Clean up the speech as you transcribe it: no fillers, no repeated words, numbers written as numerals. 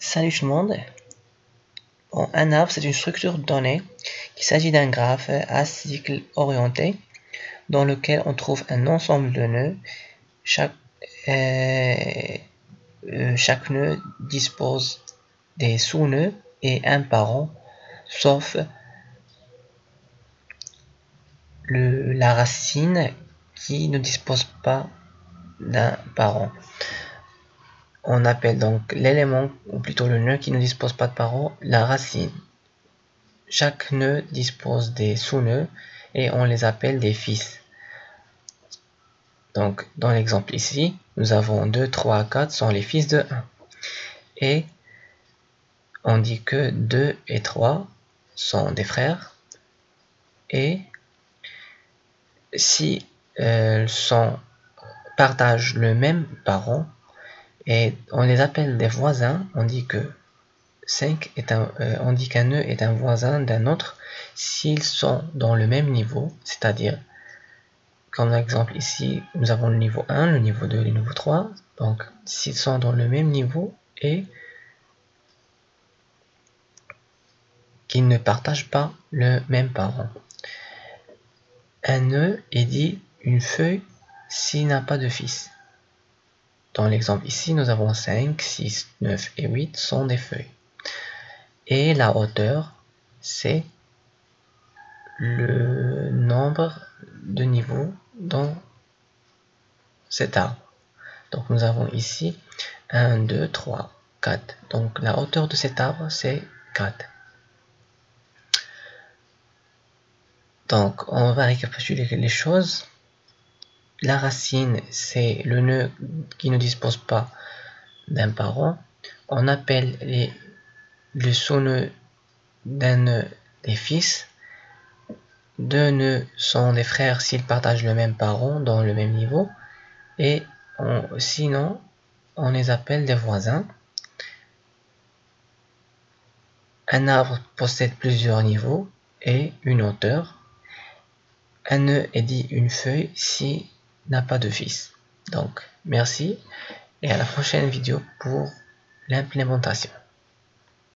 Salut tout le monde. Bon, un arbre, c'est une structure donnée. Il s'agit d'un graphe à cycle orienté dans lequel on trouve un ensemble de nœuds. Chaque nœud dispose des sous-nœuds et un parent, sauf la racine qui ne dispose pas d'un parent. On appelle donc l'élément, ou plutôt le nœud qui ne dispose pas de parent, la racine. Chaque nœud dispose des sous-nœuds et on les appelle des fils. Donc, dans l'exemple ici, nous avons 2, 3, 4 sont les fils de 1. Et on dit que 2 et 3 sont des frères. Et si partagent le même parent, et on les appelle des voisins, on dit que on dit qu'un nœud est un voisin d'un autre s'ils sont dans le même niveau, c'est-à-dire, comme exemple ici, nous avons le niveau 1, le niveau 2 et le niveau 3. Donc, s'ils sont dans le même niveau et qu'ils ne partagent pas le même parent. Un nœud est dit une feuille s'il n'a pas de fils. Dans l'exemple ici, nous avons 5, 6, 9 et 8 sont des feuilles. Et la hauteur, c'est le nombre de niveaux dans cet arbre. Donc nous avons ici 1, 2, 3, 4. Donc la hauteur de cet arbre, c'est 4. Donc on va récapituler les choses. La racine, c'est le nœud qui ne dispose pas d'un parent. On appelle le sous-nœud d'un nœud des fils. Deux nœuds sont des frères s'ils partagent le même parent dans le même niveau. Et sinon, on les appelle des voisins. Un arbre possède plusieurs niveaux et une hauteur. Un nœud est dit une feuille s'il n'a pas de fils. Donc, merci et à la prochaine vidéo pour l'implémentation.